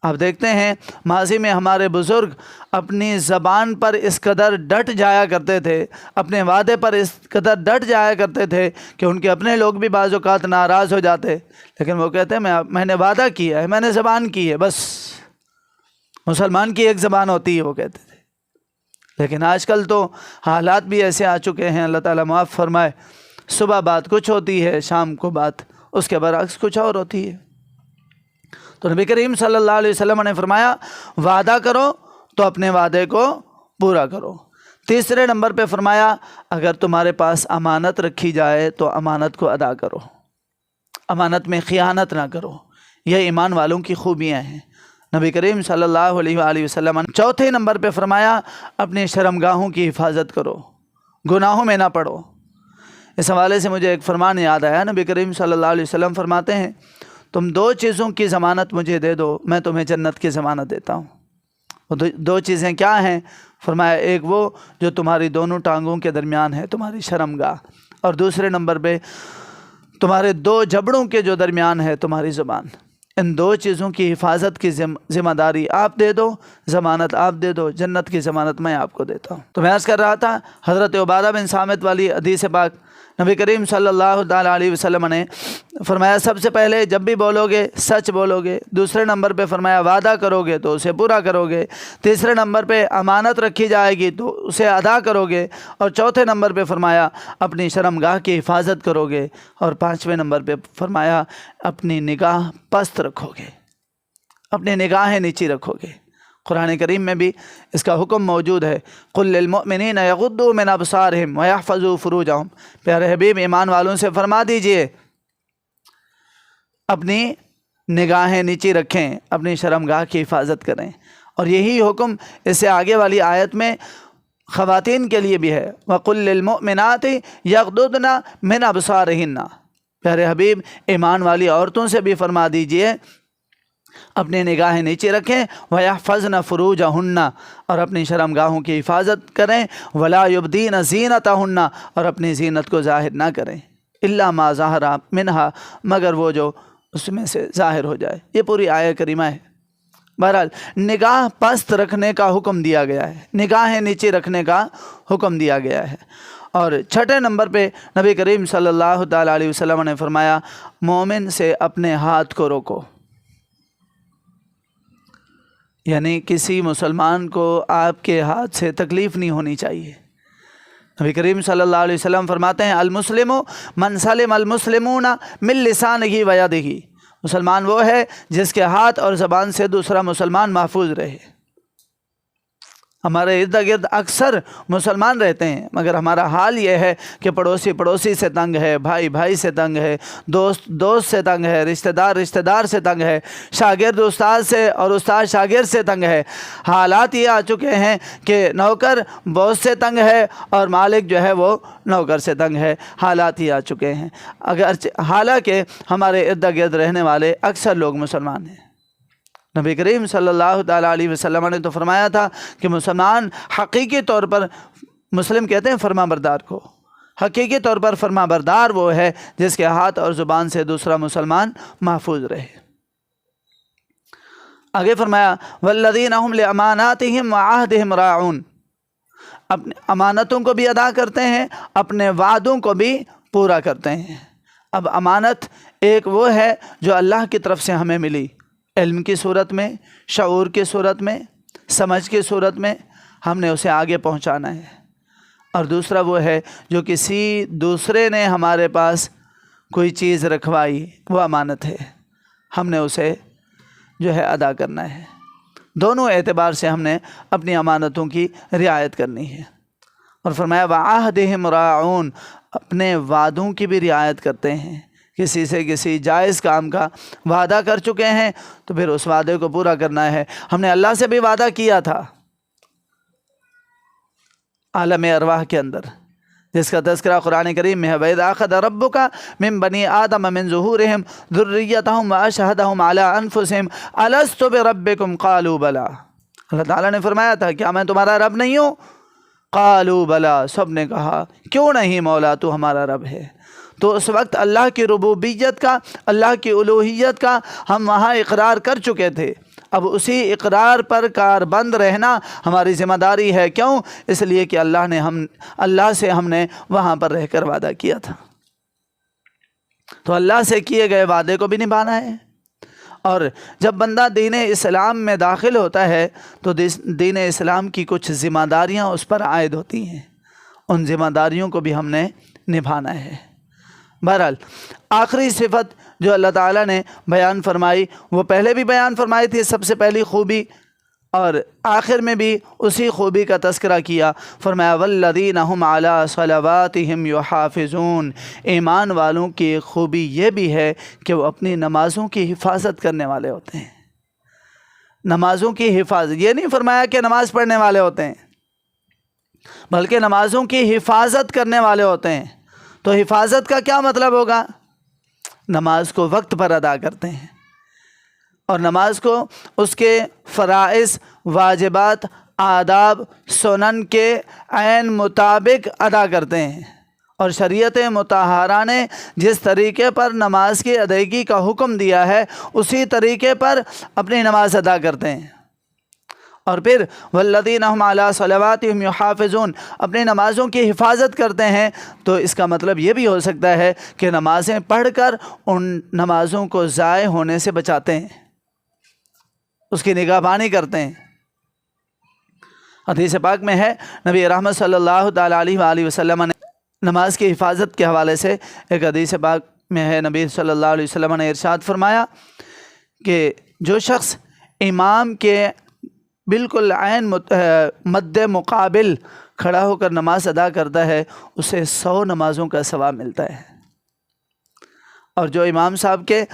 Speaker 1: آپ دیکھتے ہیں ماضی میں ہمارے بزرگ اپنی زبان پر اس قدر ڈٹ جایا کرتے تھے، اپنے وعدے پر اس قدر ڈٹ جایا کرتے تھے کہ ان کے اپنے لوگ بھی بعض اوقات ناراض ہو جاتے، لیکن وہ کہتے ہیں میں نے وعدہ کیا ہے، میں نے زبان کی ہے، بس مسلمان کی ایک زبان ہوتی ہے، وہ کہتے تھے۔ لیکن آج کل تو حالات بھی ایسے آ چکے ہیں، اللہ تعالیٰ معاف فرمائے، صبح بات کچھ ہوتی ہے، شام کو بات اس کے برعکس کچھ اور ہوتی ہے۔ تو نبی کریم صلی اللہ علیہ وسلم نے فرمایا وعدہ کرو تو اپنے وعدے کو پورا کرو۔ تیسرے نمبر پہ فرمایا اگر تمہارے پاس امانت رکھی جائے تو امانت کو ادا کرو، امانت میں خیانت نہ کرو۔ یہ ایمان والوں کی خوبیاں ہیں۔ نبی کریم صلی اللہ علیہ وآلہ وسلم نے چوتھے نمبر پہ فرمایا اپنی شرمگاہوں کی حفاظت کرو، گناہوں میں نہ پڑو۔ اس حوالے سے مجھے ایک فرمان یاد آیا، نبی کریم صلی اللہ علیہ وسلم فرماتے ہیں تم 2 چیزوں کی ضمانت مجھے دے دو، میں تمہیں جنت کی ضمانت دیتا ہوں۔ وہ 2 چیزیں کیا ہیں؟ فرمایا ایک وہ جو تمہاری دونوں ٹانگوں کے درمیان ہے، تمہاری شرمگاہ، اور دوسرے نمبر پہ تمہارے 2 جبڑوں کے جو درمیان ہے، تمہاری زبان۔ ان 2 چیزوں کی حفاظت کی ذمہ داری آپ دے دو، ضمانت آپ دے دو، جنت کی ضمانت میں آپ کو دیتا ہوں۔ تو میں عرض کر رہا تھا حضرت عبادہ بن صامت والی حدیث پاک، نبی کریم صلی اللہ تعالیٰ علیہ وسلم نے فرمایا سب سے پہلے جب بھی بولو گے سچ بولو گے، دوسرے نمبر پہ فرمایا وعدہ کرو گے تو اسے پورا کرو گے، تیسرے نمبر پہ امانت رکھی جائے گی تو اسے ادا کرو گے، اور چوتھے نمبر پہ فرمایا اپنی شرمگاہ کی حفاظت کرو گے، اور 5ویں نمبر پہ فرمایا اپنی نگاہ پست رکھو گے، اپنی نگاہیں نیچی رکھو گے۔ قرآن کریم میں بھی اس کا حکم موجود ہے، قل للمؤمنین یغضوا من ابصارہم ویحفظوا فروجہم، پیارے حبیب ایمان والوں سے فرما دیجئے اپنی نگاہیں نیچی رکھیں، اپنی شرمگاہ کی حفاظت کریں۔ اور یہی حکم اس سے آگے والی آیت میں خواتین کے لیے بھی ہے، وقل للمؤمنات یغضضن من ابصارہن، پیارے حبیب ایمان والی عورتوں سے بھی فرما دیجئے اپنی نگاہیں نیچے رکھیں، وَيَحْفَظْنَ فُرُوجَهُنَّ، اور اپنی شرمگاہوں کی حفاظت کریں، وَلَا يُبْدِينَ زِينَتَهُنَّ، اور اپنی زینت کو ظاہر نہ کریں، إِلَّا مَا ظَهَرَ مِنْهَا، مگر وہ جو اس میں سے ظاہر ہو جائے۔ یہ پوری آیت کریمہ ہے۔ بہرحال نگاہ پست رکھنے کا حکم دیا گیا ہے، نگاہیں نیچے رکھنے کا حکم دیا گیا ہے۔ اور 6 نمبر پہ نبی کریم صلی اللہ تعالیٰ علیہ وسلم نے فرمایا مومن سے اپنے ہاتھ کو روکو، یعنی کسی مسلمان کو آپ کے ہاتھ سے تکلیف نہیں ہونی چاہیے۔ نبی کریم صلی اللہ علیہ وسلم فرماتے ہیں المسلم من سلم المسلمون من لسانہ و یدہ، مسلمان وہ ہے جس کے ہاتھ اور زبان سے دوسرا مسلمان محفوظ رہے۔ ہمارے ارد گرد اکثر مسلمان رہتے ہیں، مگر ہمارا حال یہ ہے کہ پڑوسی پڑوسی سے تنگ ہے، بھائی بھائی سے تنگ ہے، دوست دوست سے تنگ ہے، رشتہ دار سے تنگ ہے، شاگرد استاد سے اور استاد شاگرد سے تنگ ہے۔ حالات یہ آ چکے ہیں کہ نوکر باس سے تنگ ہے اور مالک جو ہے وہ نوکر سے تنگ ہے۔ حالات یہ آ چکے ہیں، حالانکہ ہمارے ارد گرد رہنے والے اکثر لوگ مسلمان ہیں۔ نبی کریم صلی اللہ تعالیٰ علیہ وسلم نے تو فرمایا تھا کہ مسلمان حقیقی طور پر، مسلم کہتے ہیں فرما بردار کو، حقیقی طور پر فرما بردار وہ ہے جس کے ہاتھ اور زبان سے دوسرا مسلمان محفوظ رہے۔ آگے فرمایا والذین هم لاماناتهم وعہدهم راعون، اپنے امانتوں کو بھی ادا کرتے ہیں، اپنے وعدوں کو بھی پورا کرتے ہیں۔ اب امانت ایک وہ ہے جو اللہ کی طرف سے ہمیں ملی، علم کی صورت میں، شعور کی صورت میں، سمجھ کی صورت میں، ہم نے اسے آگے پہنچانا ہے۔ اور دوسرا وہ ہے جو کسی دوسرے نے ہمارے پاس کوئی چیز رکھوائی، وہ امانت ہے، ہم نے اسے جو ہے ادا کرنا ہے۔ دونوں اعتبار سے ہم نے اپنی امانتوں کی رعایت کرنی ہے۔ اور فرمایا وعہدہم راعون، اپنے وعدوں کی بھی رعایت کرتے ہیں۔ کسی سے کسی جائز کام کا وعدہ کر چکے ہیں تو پھر اس وعدے کو پورا کرنا ہے۔ ہم نے اللہ سے بھی وعدہ کیا تھا عالم ارواح کے اندر، جس کا تذکرہ قرآن کریم میں ہے وَإِذْ أَخَذَ رَبُّكَ مِن بَنِي آدَمَ مِن ظُهُورِهِمْ ذُرِّيَّتَهُمْ وَأَشْهَدَهُمْ عَلَىٰ أَنفُسِهِمْ أَلَسْتُ بِرَبِّكُمْ قَالُوا بَلَىٰ۔ اللہ تعالیٰ نے فرمایا تھا کیا میں تمہارا رب نہیں ہوں؟ قالوا بَلَىٰ، سب نے کہا کیوں نہیں مولا، تو ہمارا رب ہے۔ تو اس وقت اللہ کی ربوبیت کا، اللہ کی الوہیت کا ہم وہاں اقرار کر چکے تھے۔ اب اسی اقرار پر کاربند رہنا ہماری ذمہ داری ہے۔ کیوں؟ اس لیے کہ اللہ سے ہم نے وہاں پر رہ کر وعدہ کیا تھا، تو اللہ سے کیے گئے وعدے کو بھی نبھانا ہے۔ اور جب بندہ دین اسلام میں داخل ہوتا ہے تو دین اسلام کی کچھ ذمہ داریاں اس پر عائد ہوتی ہیں، ان ذمہ داریوں کو بھی ہم نے نبھانا ہے۔ بہرحال آخری صفت جو اللہ تعالیٰ نے بیان فرمائی، وہ پہلے بھی بیان فرمائی تھی، سب سے پہلی خوبی، اور آخر میں بھی اسی خوبی کا تذکرہ کیا۔ فرمایا والذین هم علی صلواتہم یحافظون، ایمان والوں کی ایک خوبی یہ بھی ہے کہ وہ اپنی نمازوں کی حفاظت کرنے والے ہوتے ہیں۔ نمازوں کی حفاظت، یہ نہیں فرمایا کہ نماز پڑھنے والے ہوتے ہیں، بلکہ نمازوں کی حفاظت کرنے والے ہوتے ہیں۔ تو حفاظت کا کیا مطلب ہوگا؟ نماز کو وقت پر ادا کرتے ہیں، اور نماز کو اس کے فرائض، واجبات، آداب، سنن کے عین مطابق ادا کرتے ہیں، اور شریعت مطہرہ نے جس طریقے پر نماز کی ادائیگی کا حکم دیا ہے اسی طریقے پر اپنی نماز ادا کرتے ہیں۔ اور پھر والذین هم علی صلواتہم یحافظون، اپنی نمازوں کی حفاظت کرتے ہیں، تو اس کا مطلب یہ بھی ہو سکتا ہے کہ نمازیں پڑھ کر ان نمازوں کو ضائع ہونے سے بچاتے ہیں، اس کی نگہبانی کرتے ہیں۔ حدیث پاک میں ہے، نبی رحمت صلی اللہ تعالیٰ علیہ وآلہ وسلم نے نماز کی حفاظت کے حوالے سے ایک حدیث پاک میں ہے، نبی صلی اللہ علیہ وسلم نے ارشاد فرمایا کہ جو شخص امام کے بالکل عین مد مقابل کھڑا ہو کر نماز ادا کرتا ہے اسے 100 نمازوں کا ثواب ملتا ہے، اور جو امام صاحب کے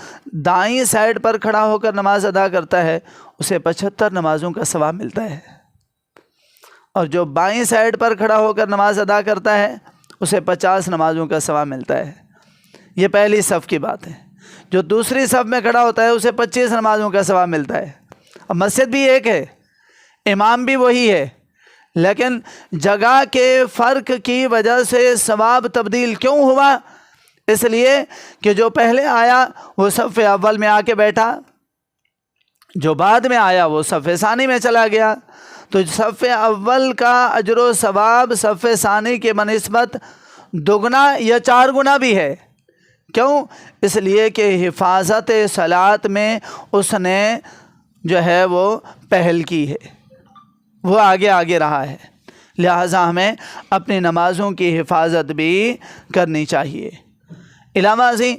Speaker 1: دائیں سائڈ پر کھڑا ہو کر نماز ادا کرتا ہے اسے 75 نمازوں کا ثواب ملتا ہے، اور جو بائیں سائڈ پر کھڑا ہو کر نماز ادا کرتا ہے اسے 50 نمازوں کا ثواب ملتا ہے۔ یہ پہلی صف کی بات ہے۔ جو دوسری صف میں کھڑا ہوتا ہے اسے 25 نمازوں کا ثواب ملتا ہے۔ اب مسجد بھی ایک ہے، امام بھی وہی ہے، لیکن جگہ کے فرق کی وجہ سے ثواب تبدیل کیوں ہوا؟ اس لیے کہ جو پہلے آیا وہ صف اول میں آ کے بیٹھا، جو بعد میں آیا وہ صف ثانی میں چلا گیا، تو صف اول کا اجر و ثواب صف ثانی کے بنسبت دگنا یا 4 گنا بھی ہے۔ کیوں؟ اس لیے کہ حفاظت صلاۃ میں اس نے جو ہے وہ پہل کی ہے، وہ آگے رہا ہے، لہٰذا ہمیں اپنی نمازوں کی حفاظت بھی کرنی چاہیے۔ علاوہ ازیں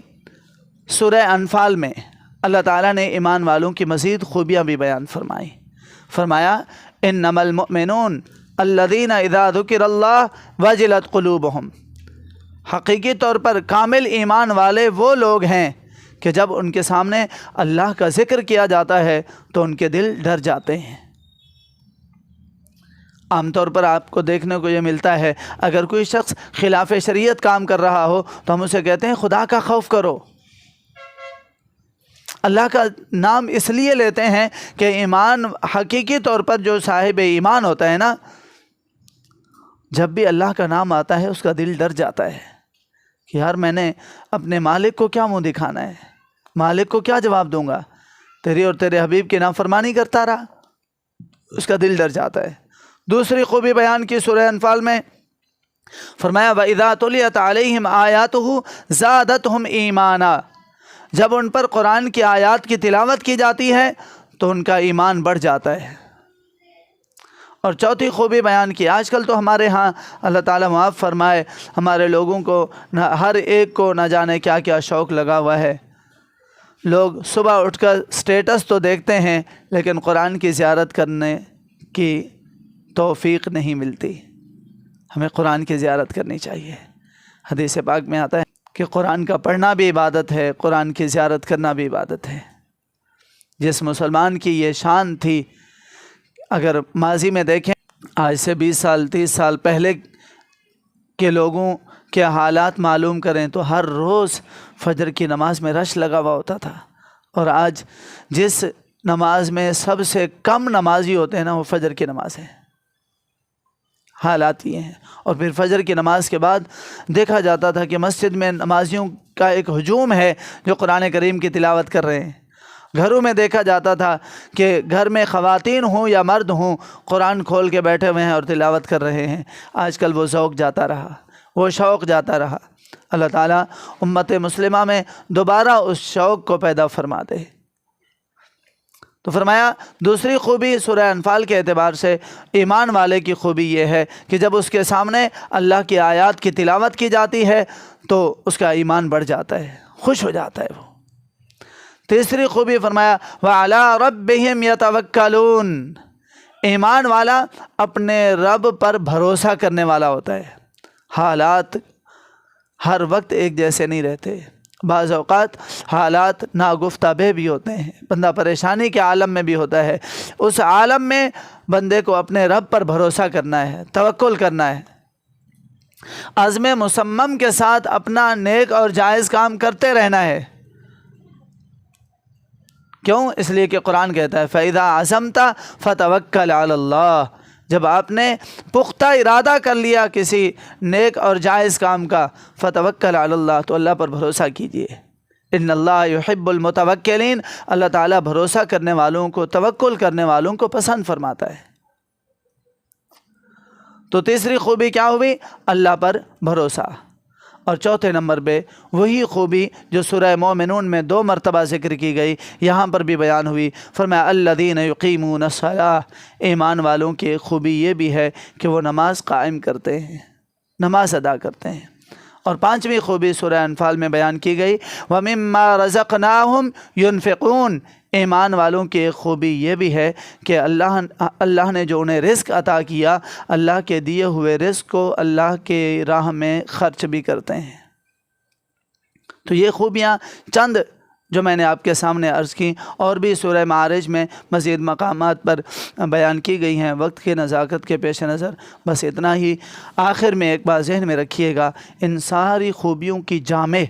Speaker 1: سورہ انفال میں اللہ تعالیٰ نے ایمان والوں کی مزید خوبیاں بھی بیان فرمائی۔ فرمایا انما المؤمنون الذین اذا ذکر اللہ وجلت قلوبہم، حقیقی طور پر کامل ایمان والے وہ لوگ ہیں کہ جب ان کے سامنے اللہ کا ذکر کیا جاتا ہے تو ان کے دل ڈر جاتے ہیں۔ عام طور پر آپ کو دیکھنے کو یہ ملتا ہے، اگر کوئی شخص خلاف شریعت کام کر رہا ہو تو ہم اسے کہتے ہیں خدا کا خوف کرو۔ اللہ کا نام اس لیے لیتے ہیں کہ ایمان، حقیقی طور پر جو صاحب ایمان ہوتا ہے نا، جب بھی اللہ کا نام آتا ہے اس کا دل ڈر جاتا ہے کہ یار میں نے اپنے مالک کو کیا منہ دکھانا ہے، مالک کو کیا جواب دوں گا، تیری اور تیرے حبیب کی نافرمانی کرتا رہا، اس کا دل ڈر جاتا ہے۔ دوسری خوبی بیان کی سورہ انفال میں، فرمایا وَإِذَا تُلِيَتْ عَلَيْهِمْ آيَاتُهُ زَادَتْهُمْ ایمانا، جب ان پر قرآن کی آیات کی تلاوت کی جاتی ہے تو ان کا ایمان بڑھ جاتا ہے۔ اور چوتھی خوبی بیان کی، آج کل تو ہمارے ہاں اللہ تعالیٰ معاف فرمائے، ہمارے لوگوں کو ہر ایک کو نہ جانے کیا کیا شوق لگا ہوا ہے، لوگ صبح اٹھ کر سٹیٹس تو دیکھتے ہیں لیکن قرآن کی زیارت کرنے کی توفیق نہیں ملتی۔ ہمیں قرآن کی زیارت کرنی چاہیے۔ حدیث پاک میں آتا ہے کہ قرآن کا پڑھنا بھی عبادت ہے، قرآن کی زیارت کرنا بھی عبادت ہے۔ جس مسلمان کی یہ شان تھی، اگر ماضی میں دیکھیں آج سے 20 سال 30 سال پہلے کے لوگوں کے حالات معلوم کریں تو ہر روز فجر کی نماز میں رش لگا ہوا ہوتا تھا، اور آج جس نماز میں سب سے کم نمازی ہوتے ہیں نا وہ فجر کی نماز ہے۔ حالات یہ ہیں۔ اور پھر فجر کی نماز کے بعد دیکھا جاتا تھا کہ مسجد میں نمازیوں کا ایک ہجوم ہے جو قرآن کریم کی تلاوت کر رہے ہیں۔ گھروں میں دیکھا جاتا تھا کہ گھر میں خواتین ہوں یا مرد ہوں قرآن کھول کے بیٹھے ہوئے ہیں اور تلاوت کر رہے ہیں۔ آج کل وہ ذوق جاتا رہا، وہ شوق جاتا رہا۔ اللہ تعالیٰ امت مسلمہ میں دوبارہ اس شوق کو پیدا فرما دے۔ تو فرمایا دوسری خوبی سورہ انفال کے اعتبار سے ایمان والے کی خوبی یہ ہے کہ جب اس کے سامنے اللہ کی آیات کی تلاوت کی جاتی ہے تو اس کا ایمان بڑھ جاتا ہے، خوش ہو جاتا ہے وہ۔ تیسری خوبی فرمایا وَعَلَىٰ رَبِّهِمْ يَتَوَكَّلُونَ، ایمان والا اپنے رب پر بھروسہ کرنے والا ہوتا ہے۔ حالات ہر وقت ایک جیسے نہیں رہتے، بعض اوقات حالات ناگفتہ بھی ہوتے ہیں، بندہ پریشانی کے عالم میں بھی ہوتا ہے، اس عالم میں بندے کو اپنے رب پر بھروسہ کرنا ہے، توکل کرنا ہے، عزم مصمم کے ساتھ اپنا نیک اور جائز کام کرتے رہنا ہے۔ کیوں؟ اس لیے کہ قرآن کہتا ہے فَإِذَا عَزَمْتَ فَتَوَكَّلْ عَلَى اللَّهِ، جب آپ نے پختہ ارادہ کر لیا کسی نیک اور جائز کام کا، فَتَوَكَّلْ عَلَى اللَّهِ، تو اللہ پر بھروسہ کیجئے۔ ان اللہ يحب المتوکلین، اللہ تعالیٰ بھروسہ کرنے والوں کو، توکل کرنے والوں کو پسند فرماتا ہے۔ تو تیسری خوبی کیا ہوئی؟ اللہ پر بھروسہ۔ اور چوتھے نمبر پہ وہی خوبی جو سورہ مومنون میں 2 مرتبہ ذکر کی گئی، یہاں پر بھی بیان ہوئی۔ فرمایا الذین یقیمون الصلاۃ، ایمان والوں کی خوبی یہ بھی ہے کہ وہ نماز قائم کرتے ہیں، نماز ادا کرتے ہیں۔ اور 5ویں خوبی سورہ انفال میں بیان کی گئی وَمِمَّا رَزَقْنَاهُمْ يُنْفِقُونَ، ایمان والوں کی ایک خوبی یہ بھی ہے کہ اللہ نے جو انہیں رزق عطا کیا، اللہ کے دیے ہوئے رزق کو اللہ کے راہ میں خرچ بھی کرتے ہیں۔ تو یہ خوبیاں چند جو میں نے آپ کے سامنے عرض کی، اور بھی سورہ معارج میں مزید مقامات پر بیان کی گئی ہیں۔ وقت کی نزاکت کے پیش نظر بس اتنا ہی۔ آخر میں ایک بات ذہن میں رکھیے گا، ان ساری خوبیوں کی جامع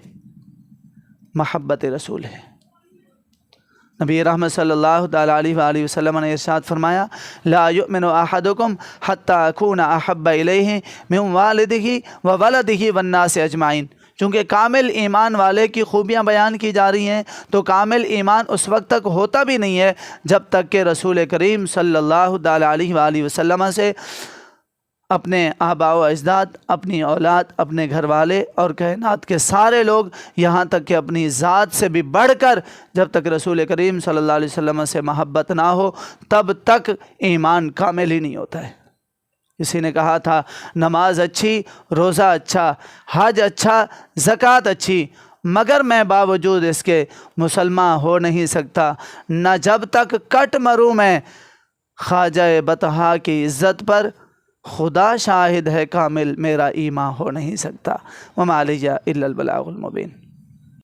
Speaker 1: محبت رسول ہے۔ نبی رحمت صلی اللہ تعالیٰ علیہ وآلہ وسلم نے ارشاد فرمایا لا یؤمن احدکم حتی اکون احب الیہ من والدہ وولدہ والناس اجمعین۔ چونکہ کامل ایمان والے کی خوبیاں بیان کی جا رہی ہیں، تو کامل ایمان اس وقت تک ہوتا بھی نہیں ہے جب تک کہ رسول کریم صلی اللہ تعالیٰ علیہ وآلہ وسلم سے اپنے آباء و اجداد، اپنی اولاد، اپنے گھر والے اور کائنات کے سارے لوگ، یہاں تک کہ اپنی ذات سے بھی بڑھ کر جب تک رسول کریم صلی اللہ علیہ وسلم سے محبت نہ ہو تب تک ایمان کامل ہی نہیں ہوتا ہے۔ کسی نے کہا تھا نماز اچھی، روزہ اچھا، حج اچھا، زکوٰۃ اچھی، مگر میں باوجود اس کے مسلمان ہو نہیں سکتا، نہ جب تک کٹ مروں میں خواجہ بطحا کی عزت پر، خدا شاہد ہے کامل میرا ایمان ہو نہیں سکتا۔ وما علیہ الا البلاغ المبین۔